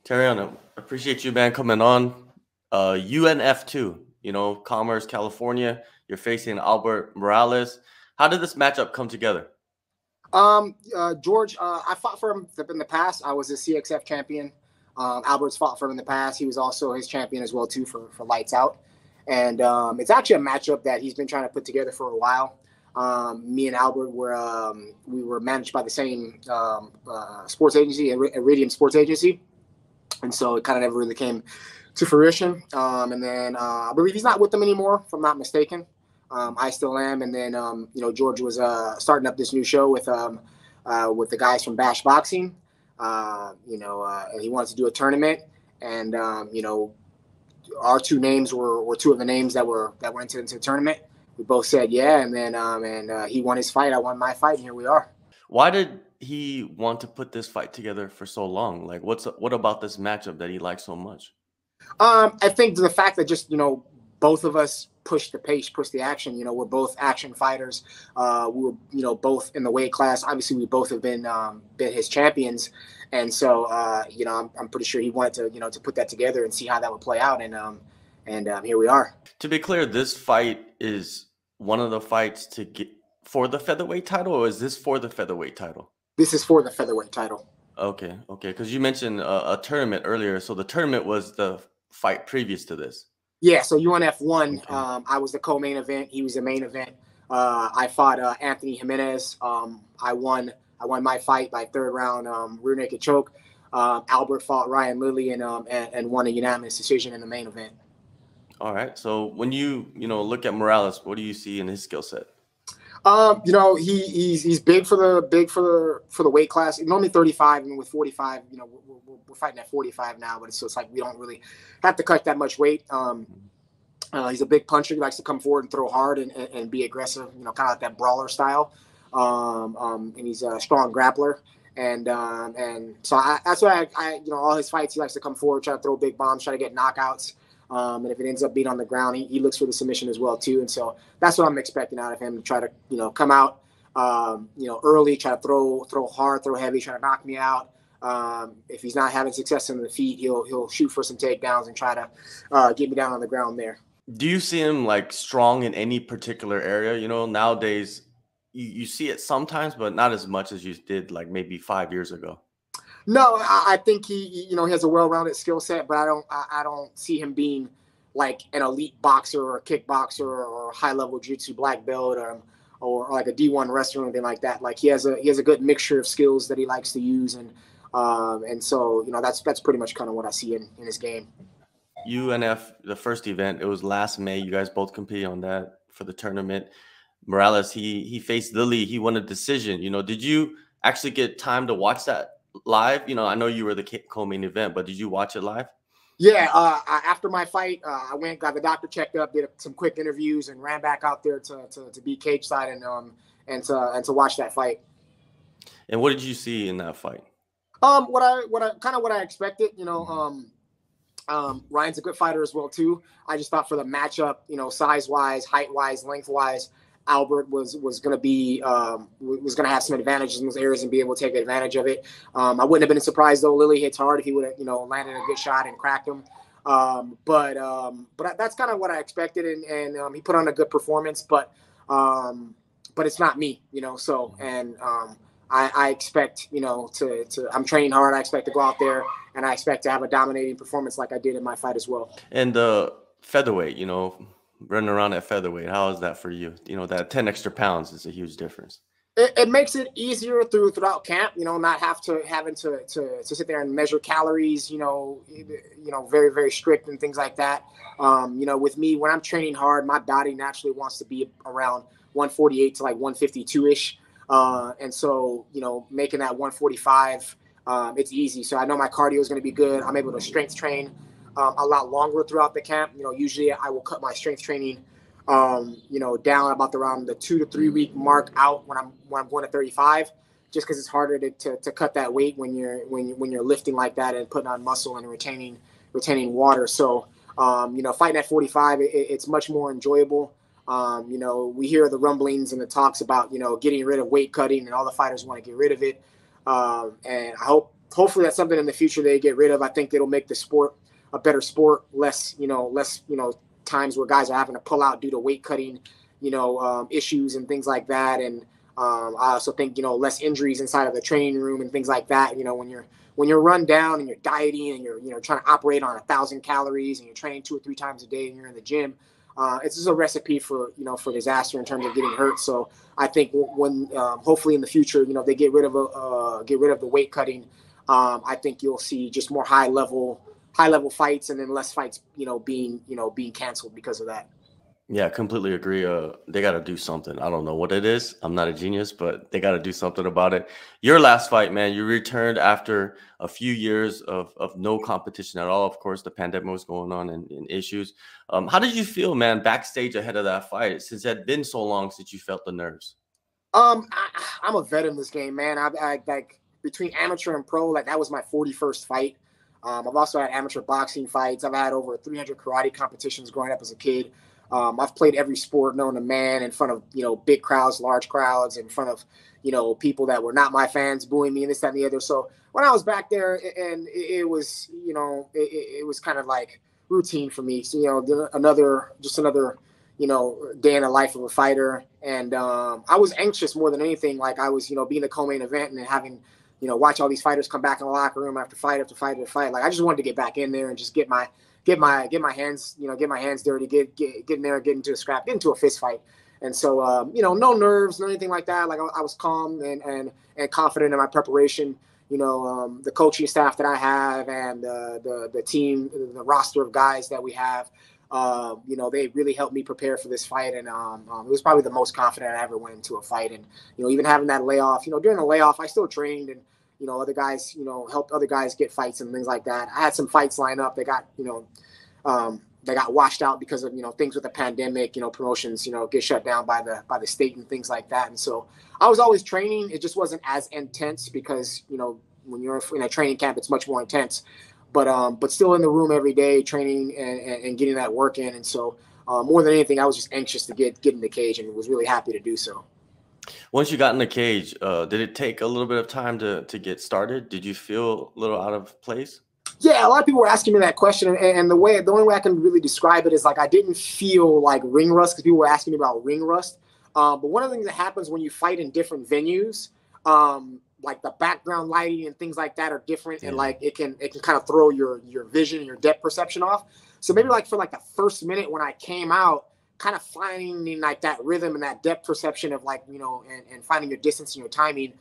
Terrion, I appreciate you, man, coming on. UNF too, Commerce, California. You're facing Albert Morales. How did this matchup come together? George, I fought for him in the past. I was a CXF champion. Albert's fought for him in the past. He was also his champion as well too for Lights Out. And it's actually a matchup that he's been trying to put together for a while. Me and Albert we were managed by the same sports agency, Iridium Sports Agency, and so it kind of never really came to fruition. And then I believe he's not with them anymore, if I'm not mistaken. I still am. And then George was starting up this new show with the guys from Bash Boxing. And he wanted to do a tournament, and our two names were two of the names that were entered into the tournament. We both said yeah, and then he won his fight, I won my fight, and here we are. Why did he want to put this fight together for so long? Like, what about this matchup that he likes so much? I think the fact that just both of us push the pace, push the action. We're both action fighters. We were both in the weight class. Obviously, we both have been his champions, and so I'm pretty sure he wanted to put that together and see how that would play out, and here we are. To be clear, this fight is one of the fights to get for the featherweight title, or is this for the featherweight title? This is for the featherweight title. Okay. Because you mentioned a tournament earlier, so the tournament was the fight previous to this. Yeah, so UNF won. Okay. I was the co-main event. He was the main event. I fought Anthony Jimenez. I won my fight by third round rear naked choke. Albert fought Ryan Lilly and won a unanimous decision in the main event. All right. So when you look at Morales, what do you see in his skill set? He's big for the weight class. Normally 35, and with 45, we're fighting at 45 now, but it's like we don't really have to cut that much weight. He's a big puncher. He likes to come forward and throw hard and be aggressive, kind of like that brawler style. And he's a strong grappler. And so that's why all his fights, he likes to come forward, try to throw big bombs, try to get knockouts. And if it ends up being on the ground, he looks for the submission as well too. And so that's what I'm expecting out of him, to try to come out early, try to throw hard, throw heavy, try to knock me out. If he's not having success in the feet, he'll shoot for some takedowns and try to get me down on the ground there. Do you see him like strong in any particular area? Nowadays you see it sometimes, but not as much as you did like maybe 5 years ago. No, I think he has a well-rounded skill set, but I don't see him being like an elite boxer or a kickboxer or high-level jiu-jitsu black belt or like a D1 wrestler or anything like that. Like he has a good mixture of skills that he likes to use, and so that's pretty much kind of what I see in his game. UNF, the first event, it was last May. You guys both competed on that for the tournament. Morales, he faced Lilly. He won a decision. Did you actually get time to watch that live? I know you were the co-main event, but did you watch it live? Yeah. After my fight, I went, got the doctor checked up, did some quick interviews, and ran back out there to be cage side and to watch that fight. And what did you see in that fight? What I expected. Ryan's a good fighter as well too. I just thought for the matchup, size wise, height wise, length wise, Albert was going to have some advantages in those areas and be able to take advantage of it. I wouldn't have been surprised though. Lilly hits hard if he would have, landed a good shot and cracked him. But that's kind of what I expected, and he put on a good performance. But it's not me, So I expect I'm training hard. I expect to go out there and I expect to have a dominating performance like I did in my fight as well. And the featherweight, running around at featherweight, how is that for you? That 10 extra pounds is a huge difference. It makes it easier throughout camp, not having to sit there and measure calories, very, very strict and things like that. With me, when I'm training hard, my body naturally wants to be around 148 to like 152-ish. And so, making that 145, it's easy. So I know my cardio is going to be good. I'm able to strength train a lot longer throughout the camp. Usually I will cut my strength training, down about around the 2 to 3 week mark out when I'm going to 35, just because it's harder to cut that weight when you're lifting like that and putting on muscle and retaining water. So, fighting at 45, it's much more enjoyable. We hear the rumblings and the talks about, getting rid of weight cutting, and all the fighters want to get rid of it. And I hope hopefully that's something in the future they get rid of. I think it'll make the sport a better sport, less times where guys are having to pull out due to weight cutting, issues and things like that. And I also think, less injuries inside of the training room and things like that. When you're run down and you're dieting and you're trying to operate on 1,000 calories and you're training 2 or 3 times a day and you're in the gym, it's just a recipe for disaster in terms of getting hurt. So I think when hopefully in the future, they get rid of the weight cutting. I think you'll see just more high level fights and then less fights, being canceled because of that. Yeah, I completely agree. They got to do something. I don't know what it is. I'm not a genius, but they got to do something about it. Your last fight, man, you returned after a few years of no competition at all. Of course, the pandemic was going on and issues. How did you feel, man, backstage ahead of that fight, since it had been so long since you felt the nerves? I'm a vet in this game, man. I like between amateur and pro, like that was my 41st fight. I've also had amateur boxing fights. I've had over 300 karate competitions growing up as a kid. I've played every sport known to man in front of, big crowds, large crowds, in front of, people that were not my fans booing me and this, that, and the other. So when I was back there and it was, it was kind of like routine for me. So, another day in the life of a fighter. And I was anxious more than anything. Like I was, being the co-main event and having, watch all these fighters come back in the locker room after fight after fight after fight. Like I just wanted to get back in there and just get my hands, get my hands dirty, get in there, get into a scrap, get into a fist fight. And so, no nerves, no anything like that. Like I was calm and confident in my preparation. The coaching staff that I have and the team, the roster of guys that we have, they really helped me prepare for this fight. And it was probably the most confident I ever went into a fight. And, even having that layoff, during the layoff, I still trained and, other guys, helped other guys get fights and things like that. I had some fights line up. They got, they got washed out because of, things with the pandemic, promotions, get shut down by the state and things like that. And so I was always training. It just wasn't as intense because, when you're in a training camp, it's much more intense, but still in the room every day training and getting that work in. And so more than anything, I was just anxious to get in the cage and was really happy to do so. Once you got in the cage, did it take a little bit of time to get started? Did you feel a little out of place? Yeah, a lot of people were asking me that question, and the only way I can really describe it is like I didn't feel like ring rust because people were asking me about ring rust. But one of the things that happens when you fight in different venues, like the background lighting and things like that are different, and like it can kind of throw your vision and your depth perception off. So maybe like for like the first minute when I came out, kind of finding like that rhythm and that depth perception of like and finding your distance and your timing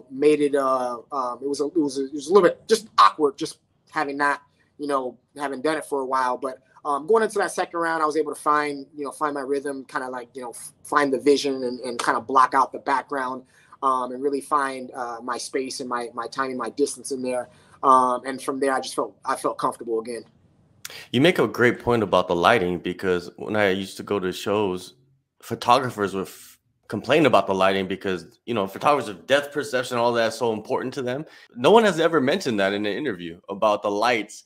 made it. It was a little bit just awkward just having having done it for a while. But going into that second round, I was able to find my rhythm, kind of like, find the vision and kind of block out the background and really find my space and my timing, my distance in there. And from there, I felt comfortable again. You make a great point about the lighting because when I used to go to shows, photographers would complain about the lighting because, photographers of depth perception, all that is so important to them. No one has ever mentioned that in an interview about the lights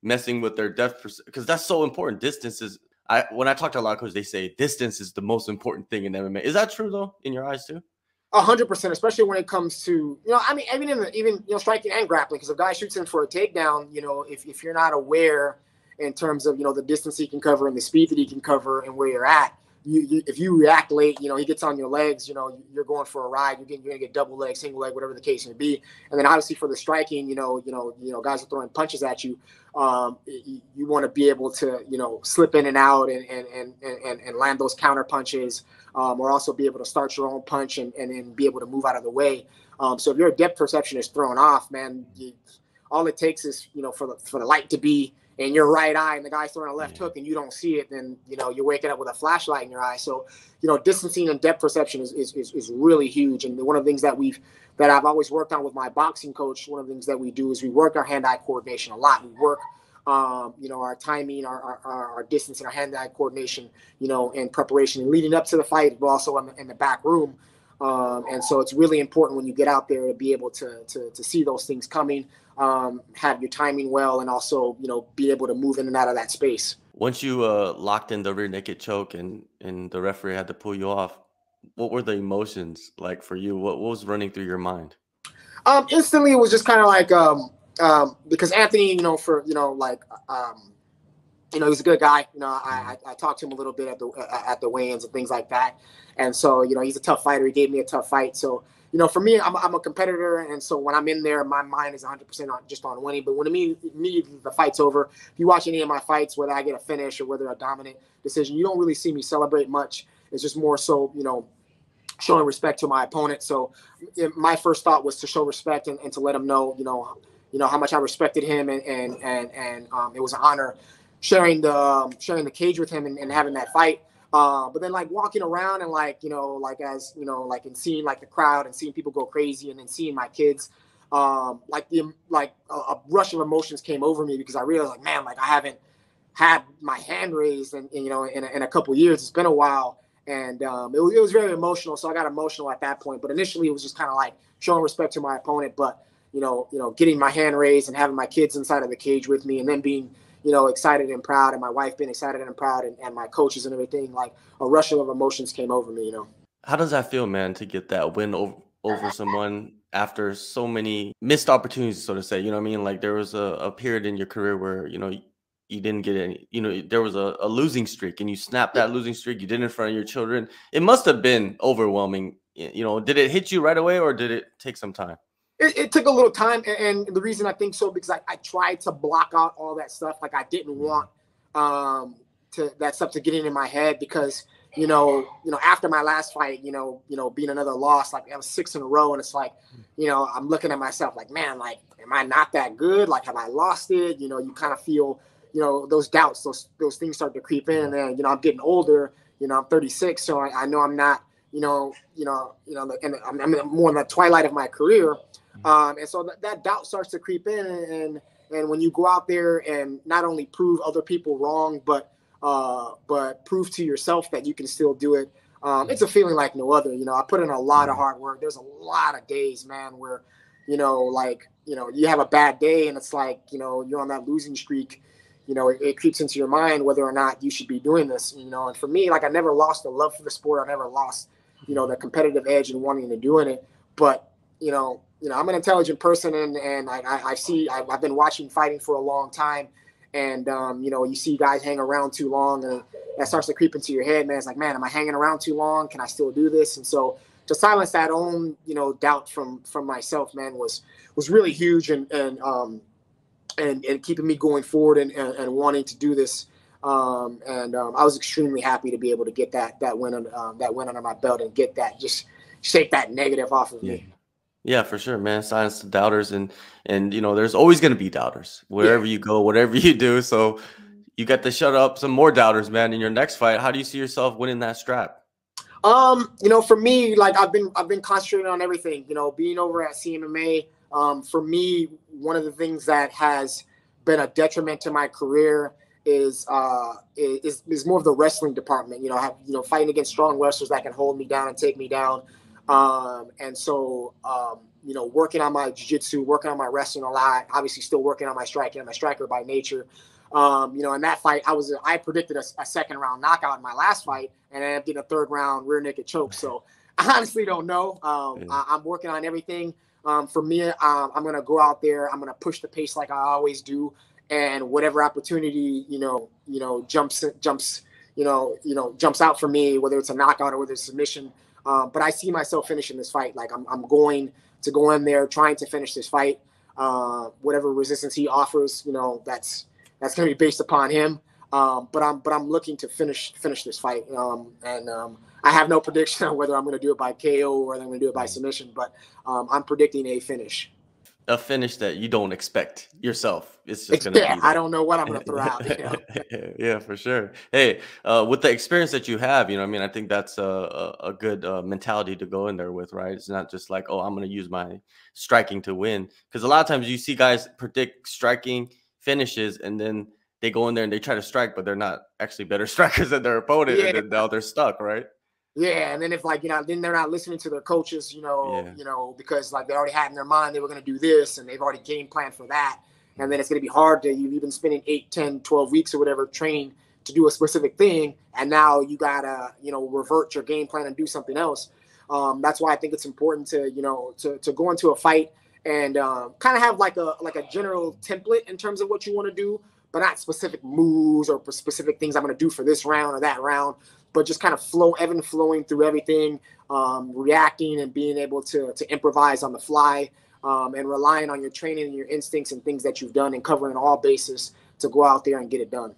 messing with their depth because that's so important. When I talk to a lot of coaches, they say distance is the most important thing in MMA. Is that true though, in your eyes too? 100%, especially when it comes to, even striking and grappling. Because if a guy shoots in for a takedown, if you're not aware in terms of, the distance he can cover and the speed that he can cover and where you're at, if you react late, he gets on your legs, you're going for a ride. You're going to get double leg, single leg, whatever the case may be. And then obviously for the striking, guys are throwing punches at you. You want to be able to, slip in and out and land those counter punches, or also be able to start your own punch and then be able to move out of the way. So if your depth perception is thrown off, man, all it takes is, for the light to be in your right eye and the guy's throwing a left hook and you don't see it, then, you're waking up with a flashlight in your eye. So, distancing and depth perception is really huge. And one of the things that I've always worked on with my boxing coach, one of the things that we do is we work our hand-eye coordination a lot. We work, our timing, our distance and our hand-eye coordination, in preparation and leading up to the fight, but also in the back room. And so it's really important when you get out there to be able to see those things coming, have your timing well, and also, be able to move in and out of that space. Once you locked in the rear naked choke and the referee had to pull you off, what were the emotions like for you? What was running through your mind? Instantly, it was just kind of like because Anthony, he's a good guy. I talked to him a little bit at the weigh-ins and things like that. And so, he's a tough fighter. He gave me a tough fight. So, for me, I'm a competitor. And so when I'm in there, my mind is 100% just on winning. But when the fight's over, if you watch any of my fights, whether I get a finish or whether a dominant decision, you don't really see me celebrate much. It's just more so, showing respect to my opponent. So my first thought was to show respect and to let him know, how much I respected him. And it was an honor sharing the cage with him and having that fight. But then like walking around and and seeing like the crowd and seeing people go crazy and then seeing my kids, a rush of emotions came over me because I realized like, man, like I haven't had my hand raised in a couple of years. It's been a while. And it was very emotional. So I got emotional at that point. But initially it was just kind of like showing respect to my opponent. But, getting my hand raised and having my kids inside of the cage with me and then being, excited and proud, and my wife being excited and proud, and my coaches and everything, like a rush of emotions came over me. How does that feel, man, to get that win over someone after so many missed opportunities, so to say? You know what I mean? Like there was a period in your career where, you didn't get any, there was a losing streak and you snapped that losing streak. You did it in front of your children. It must have been overwhelming. Did it hit you right away or did it take some time? It took a little time, and the reason I think so because I tried to block out all that stuff. Like I didn't want that stuff to get in my head because after my last fight, being another loss, like I was 6 in a row, and it's like, I'm looking at myself like, man, like, am I not that good? Like, have I lost it? You kind of feel, those doubts, those things start to creep in, and then I'm getting older. I'm 36, so I know I'm not, and I'm more in the twilight of my career. And so that doubt starts to creep in, and when you go out there and not only prove other people wrong, but prove to yourself that you can still do it, it's a feeling like no other. I put in a lot of hard work. There's a lot of days, man, where you have a bad day and it's like you're on that losing streak. It creeps into your mind whether or not you should be doing this. And for me, like I never lost the love for the sport. I never lost the competitive edge and wanting to doing it, but I'm an intelligent person, and I've been watching fighting for a long time, and you see guys hang around too long, and that starts to creep into your head, man. It's like, man, am I hanging around too long? Can I still do this? And so to silence that own doubt from myself, man, was really huge, and keeping me going forward and wanting to do this. I was extremely happy to be able to get that win under my belt and get that, just shake that negative off of me. Yeah, for sure, man. Silence the doubters, and there's always going to be doubters wherever you go, whatever you do. So you got to shut up some more doubters, man. In your next fight, how do you see yourself winning that strap? For me, like I've been concentrating on everything. Being over at CMMA, for me, one of the things that has been a detriment to my career is more of the wrestling department. Fighting against strong wrestlers that can hold me down and take me down. Working on my jiu-jitsu, working on my wrestling a lot, obviously still working on my striking. I'm a striker by nature. In that fight, I predicted a second round knockout in my last fight, and I ended up getting a third round rear naked choke. So I honestly don't know. I'm working on everything. For me, I'm going to go out there. I'm going to push the pace like I always do. And whatever opportunity, jumps out for me, whether it's a knockout or whether it's a submission. But I see myself finishing this fight. Like I'm going to go in there trying to finish this fight. Whatever resistance he offers, that's going to be based upon him. But I'm looking to finish this fight. I have no prediction on whether I'm going to do it by KO or whether I'm going to do it by submission. But I'm predicting a finish. A finish that you don't expect yourself. It's just going to be there. I don't know what I'm going to throw out. Yeah, for sure. Hey, with the experience that you have, I think that's a good mentality to go in there with, right? It's not just like, oh, I'm going to use my striking to win. Because a lot of times you see guys predict striking finishes and then they go in there and they try to strike, but they're not actually better strikers than their opponent. And then now they're stuck, right? Yeah, and then if then they're not listening to their coaches, because like they already had in their mind they were going to do this and they've already game planned for that. And then it's going to be hard you've been spending 8, 10, 12 weeks or whatever training to do a specific thing. And now you got to, revert your game plan and do something else. That's why I think it's important to go into a fight and kind of have like a general template in terms of what you want to do, but not specific moves or specific things I'm going to do for this round or that round, but just kind of ebb and flowing through everything, reacting and being able to improvise on the fly, and relying on your training and your instincts and things that you've done and covering all bases to go out there and get it done.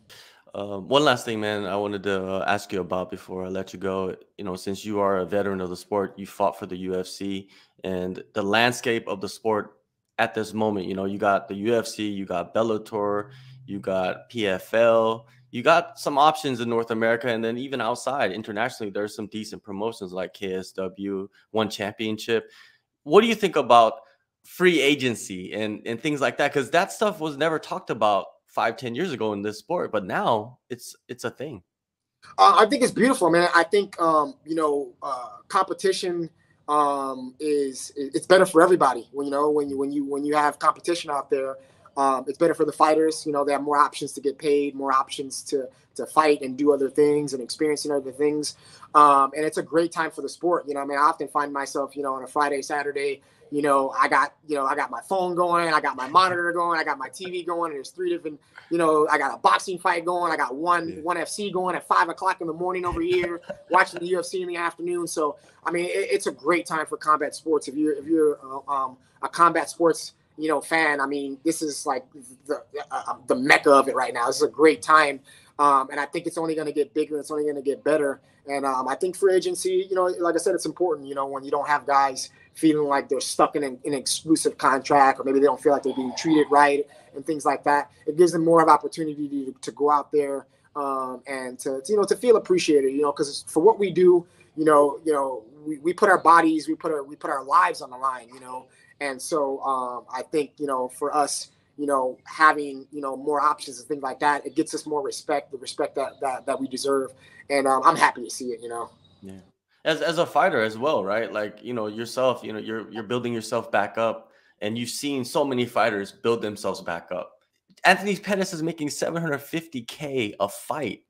One last thing, man, I wanted to ask you about before I let you go. You know, since you are a veteran of the sport, you fought for the UFC and the landscape of the sport at this moment. You know, you got the UFC, you got Bellator, you got PFL, you got some options in North America, and then even outside internationally, there's some decent promotions like KSW, One Championship. What do you think about free agency and things like that? Because that stuff was never talked about 5, 10 years ago in this sport, but now it's a thing. I think it's beautiful, man. I think competition it's better for everybody. When you have competition out there, it's better for the fighters. You know, they have more options to get paid, more options to fight and do other things and experiencing other things. And it's a great time for the sport. You know, I mean, I often find myself, on a Friday, Saturday, I got my phone going, I got my monitor going, I got my TV going, and there's 3 different, I got a boxing fight going, I got one FC going at 5 o'clock in the morning over here, watching the UFC in the afternoon. So, I mean, it's a great time for combat sports. If you're a combat sports, fan, I mean, this is like the mecca of it right now. This is a great time. And I think it's only going to get bigger. It's only going to get better. And I think free agency, like I said, it's important, when you don't have guys feeling like they're stuck in an exclusive contract, or maybe they don't feel like they're being treated right and things like that. It gives them more of opportunity to go out there and to feel appreciated, because for what we do, we put our bodies, we put our lives on the line, And so I think, for us, having, more options and things like that, it gets us more respect, the respect that we deserve. And I'm happy to see it, Yeah. As a fighter as well, right? Like, yourself, you're building yourself back up, and you've seen so many fighters build themselves back up. Anthony Pettis is making $750K a fight.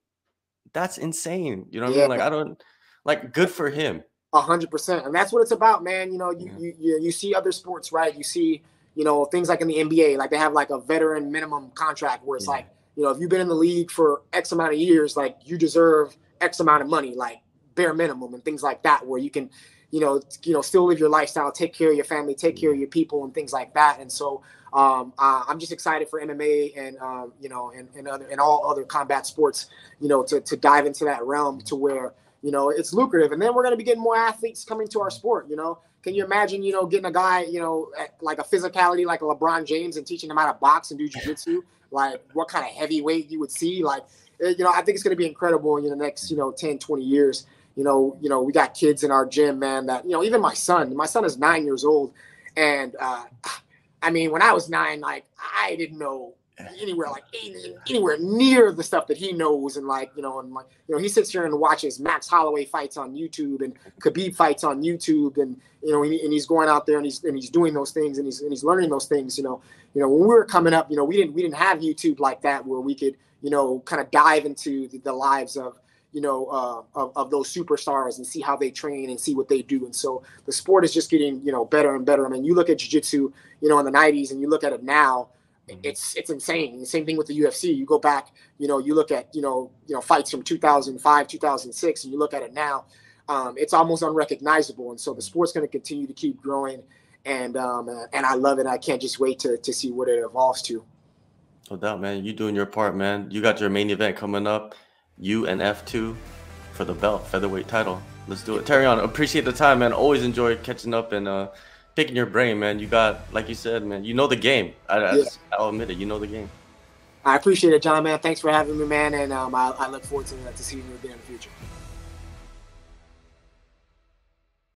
That's insane. You know what I mean? Like, good for him. 100%. And that's what it's about, man. You see other sports, right? You see, things like in the NBA, like they have like a veteran minimum contract where it's like, if you've been in the league for X amount of years, like you deserve X amount of money, like bare minimum and things like that, where you can, still live your lifestyle, take care of your family, take care of your people and things like that. And so I'm just excited for MMA and, and all other combat sports, to dive into that realm to where, it's lucrative. And then we're going to be getting more athletes coming to our sport. Can you imagine, getting a guy, like a physicality like a LeBron James and teaching him how to box and do jiu-jitsu, like what kind of heavyweight you would see? Like, I think it's going to be incredible in the next, 10, 20 years. We got kids in our gym, man, that, even my son is 9 years old. And, I mean, when I was 9, like I didn't know anywhere near the stuff that he knows. And he sits here and watches Max Holloway fights on YouTube and Khabib fights on YouTube. And, and he's going out there and he's doing those things and he's learning those things, when we were coming up, we didn't have YouTube like that where we could, kind of dive into the lives of, of those superstars and see how they train and see what they do. And so the sport is just getting, better and better. I mean, you look at jiu-jitsu, in the 90s and you look at it now, it's insane. The same thing with the UFC. You go back, you look at, fights from 2005, 2006, and you look at it now, it's almost unrecognizable. And so the sport's going to continue to keep growing. And I love it. I can't just wait to see what it evolves to. No doubt, man. You doing your part, man. You got your main event coming up, UNF 2 for the belt, featherweight title. Let's do it. Terrion, appreciate the time, man. Always enjoy catching up and picking your brain, man. You got, like you said, man, you know the game. I'll admit it. You know the game. I appreciate it, John, man. Thanks for having me, man. And I look forward to seeing you again in the future.